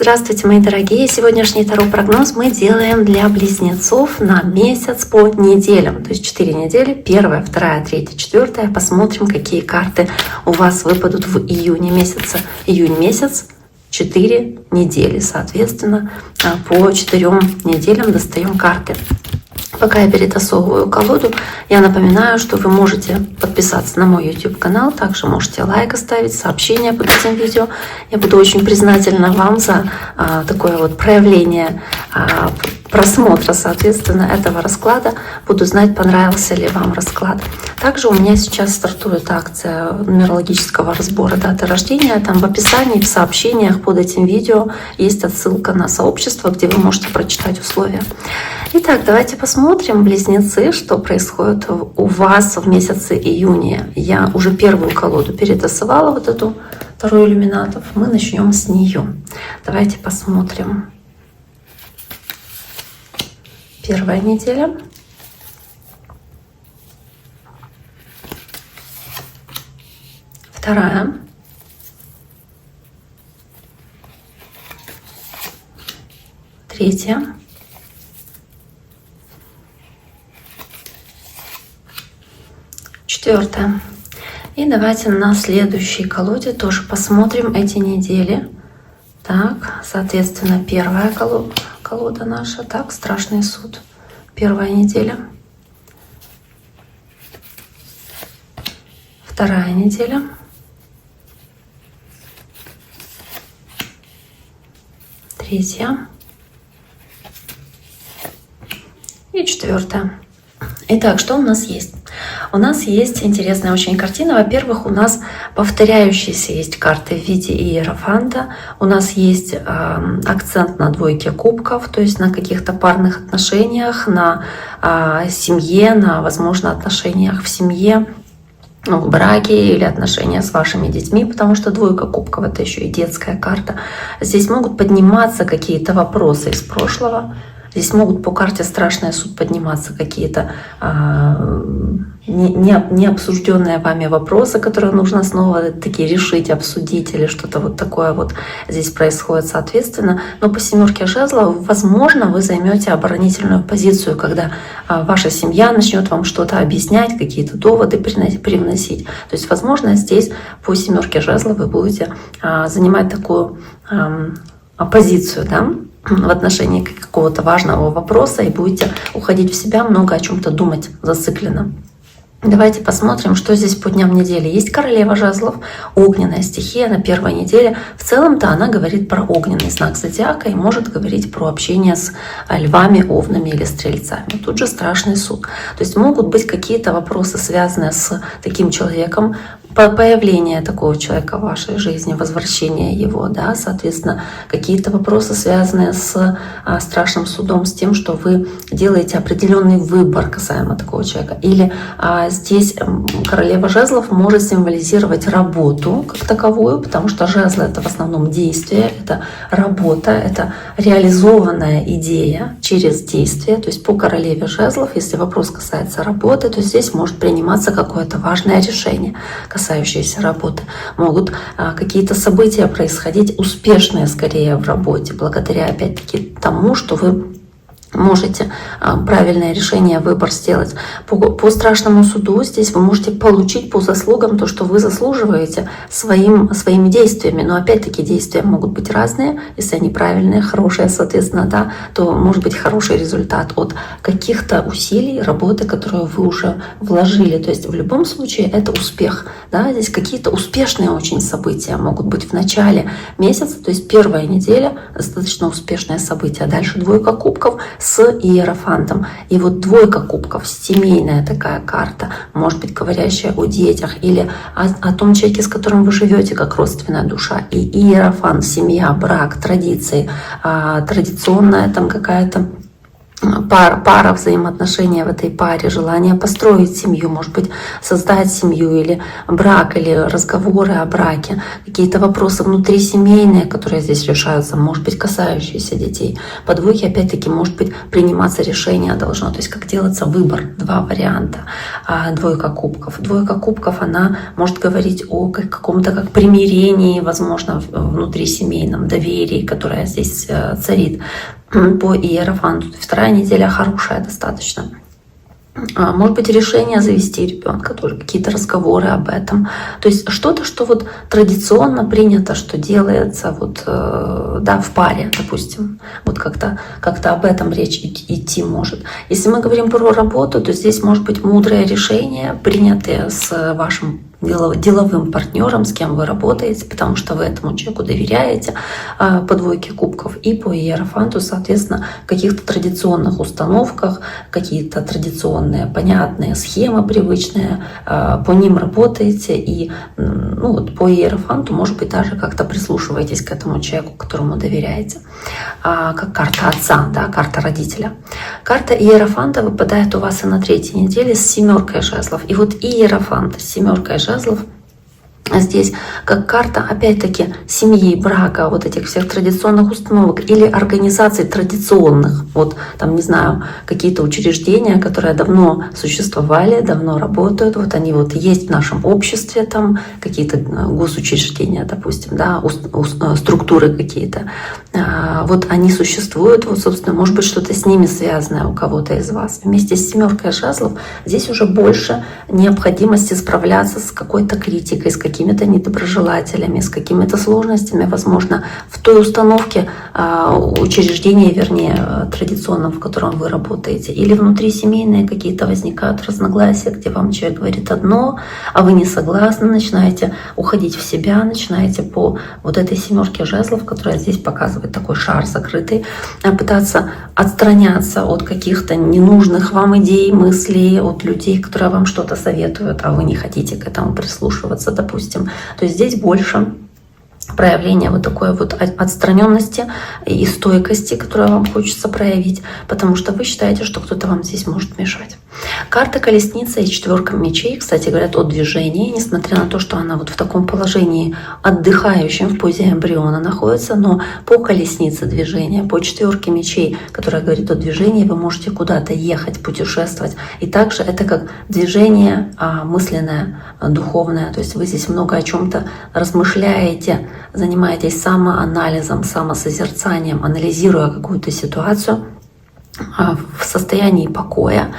Здравствуйте, мои дорогие! Сегодняшний таро-прогноз мы делаем для близнецов на месяц по неделям. То есть 4 недели, 1, 2, 3, 4. Посмотрим, какие карты у вас выпадут в июне месяце. Июнь месяц, 4 недели. Соответственно, по 4 неделям достаем карты. Пока я перетасовываю колоду, я напоминаю, что вы можете подписаться на мой YouTube-канал, также можете лайк оставить, сообщение под этим видео. Я буду очень признательна вам за такое вот проявление просмотра, соответственно, этого расклада. Буду знать, понравился ли вам расклад. Также у меня сейчас стартует акция нумерологического разбора даты рождения. Там в описании, в сообщениях под этим видео есть отсылка на сообщество, где вы можете прочитать условия. Итак, давайте посмотрим, близнецы, что происходит у вас в месяце июня. Я уже первую колоду перетасовала, вот эту вторую иллюминатов. Мы начнем с нее. Давайте посмотрим. Первая неделя. Вторая. Третья. Четвертая. И давайте на следующей колоде тоже посмотрим эти недели. Так, соответственно, первая колода наша. Так, страшный суд. Первая неделя. Вторая неделя. Третья. И четвертая. Итак, что у нас есть? У нас есть интересная очень картина. Во-первых, у нас повторяющиеся есть карты в виде иерофанта. У нас есть акцент на двойке кубков, то есть на каких-то парных отношениях, на семье, на, возможно, отношениях в семье, в браке или отношения с вашими детьми, потому что двойка кубков — это еще и детская карта. Здесь могут подниматься какие-то вопросы из прошлого. Здесь могут по карте страшный суд подниматься какие-то не обсужденные вами вопросы, которые нужно снова таки решить, обсудить или что-то вот такое вот здесь происходит соответственно. Но по семерке жезлов, возможно, вы займете оборонительную позицию, когда ваша семья начнет вам что-то объяснять, какие-то доводы привносить. То есть, возможно, здесь по семерке жезлов вы будете занимать такую позицию, да, в отношении какого-то важного вопроса и будете уходить в себя, много о чем-то думать зацикленно. Давайте посмотрим, что здесь по дням недели. Есть королева жезлов, огненная стихия на первой неделе. В целом-то она говорит про огненный знак зодиака и может говорить про общение с львами, овнами или стрельцами. Тут же страшный суд. То есть могут быть какие-то вопросы, связанные с таким человеком, появление такого человека в вашей жизни, возвращение его, да, соответственно, какие-то вопросы, связанные с страшным судом, с тем, что вы делаете определенный выбор касаемо такого человека. Или здесь королева жезлов может символизировать работу как таковую, потому что жезлы — это в основном действие, это работа, это реализованная идея через действие. То есть по королеве жезлов, если вопрос касается работы, то здесь может приниматься какое-то важное решение, касающиеся работы. Могут какие-то события происходить успешные скорее в работе, благодаря опять-таки тому, что вы можете правильное решение, выбор сделать. По страшному суду здесь вы можете получить по заслугам то, что вы заслуживаете своими действиями. Но опять-таки действия могут быть разные. Если они правильные, хорошие, соответственно, да, то может быть хороший результат от каких-то усилий, работы, которую вы уже вложили. То есть в любом случае это успех. Да? Здесь какие-то успешные очень события могут быть в начале месяца. То есть первая неделя — достаточно успешное событие. Дальше двойка кубков с иерофантом. И вот двойка кубков, семейная такая карта, может быть говорящая о детях или о том человеке, с которым вы живете как родственная душа. И иерофант, семья, брак, традиции, традиционная там какая-то пара, взаимоотношения в этой паре, желание построить семью, может быть, создать семью или брак, или разговоры о браке, какие-то вопросы внутрисемейные, которые здесь решаются, может быть, касающиеся детей. По двойке, опять-таки, может быть, приниматься решение должно, то есть как делаться выбор, два варианта. Двойка кубков. Двойка кубков, она может говорить о каком-то как примирении, возможно, внутрисемейном доверии, которое здесь царит по иерофанту. Вторая неделя хорошая достаточно. Может быть, решение завести ребенка, тоже какие-то разговоры об этом. То есть что-то, что вот традиционно принято, что делается вот, да, в паре, допустим. Вот как-то об этом речь идти может. Если мы говорим про работу, то здесь может быть мудрое решение, принятое с вашим деловым партнером, с кем вы работаете, потому что вы этому человеку доверяете, по двойке кубков, и по иерофанту, соответственно, в каких-то традиционных установках, какие-то традиционные, понятные схемы привычные, по ним работаете, и ну, вот по иерофанту, может быть, даже как-то прислушиваетесь к этому человеку, которому доверяете. Как карта отца, да, карта родителя. Карта иерофанта выпадает у вас и на третьей неделе с семеркой жезлов. И вот иерофант с семеркой жезлов здесь как карта, опять-таки, семьи, брака, вот этих всех традиционных установок или организаций традиционных. Вот там, не знаю, какие-то учреждения, которые давно существовали, давно работают. Вот они вот есть в нашем обществе, там какие-то госучреждения, допустим, да, структуры какие-то. Вот они существуют, вот, собственно, может быть, что-то с ними связанное у кого-то из вас. Вместе с семеркой жезлов здесь уже больше необходимости справляться с какой-то критикой, с какими-то недоброжелателями, с какими-то сложностями, возможно, в той установке учреждения, вернее, традиционном, в котором вы работаете. Или внутрисемейные какие-то возникают разногласия, где вам человек говорит одно, а вы не согласны, начинаете уходить в себя, начинаете по вот этой семерке жезлов, которая здесь показывает такой шар закрытый, пытаться отстраняться от каких-то ненужных вам идей, мыслей, от людей, которые вам что-то советуют, а вы не хотите к этому прислушиваться, допустим. То есть здесь больше проявление вот такой вот отстраненности и стойкости, которую вам хочется проявить, потому что вы считаете, что кто-то вам здесь может мешать. Карта колесница и четверка мечей, кстати, говорят о движении, несмотря на то, что она вот в таком положении отдыхающем в позе эмбриона находится, но по колеснице движения, по четверке мечей, которая говорит о движении, вы можете куда-то ехать, путешествовать. И также это как движение мысленное, духовное, то есть вы здесь много о чем-то размышляете, занимаетесь самоанализом, самосозерцанием, анализируя какую-то ситуацию в состоянии покоя.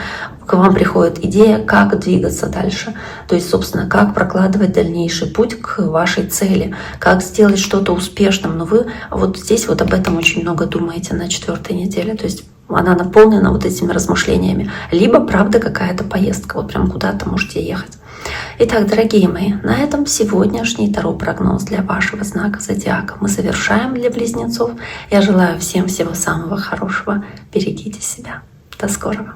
К вам приходит идея, как двигаться дальше. То есть, собственно, как прокладывать дальнейший путь к вашей цели, как сделать что-то успешным. Но вы вот здесь вот об этом очень много думаете на четвертой неделе. То есть она наполнена вот этими размышлениями. Либо, правда, какая-то поездка, вот прям куда-то можете ехать. Итак, дорогие мои, на этом сегодняшний таро-прогноз для вашего знака зодиака мы завершаем для близнецов. Я желаю всем всего самого хорошего. Берегите себя. До скорого.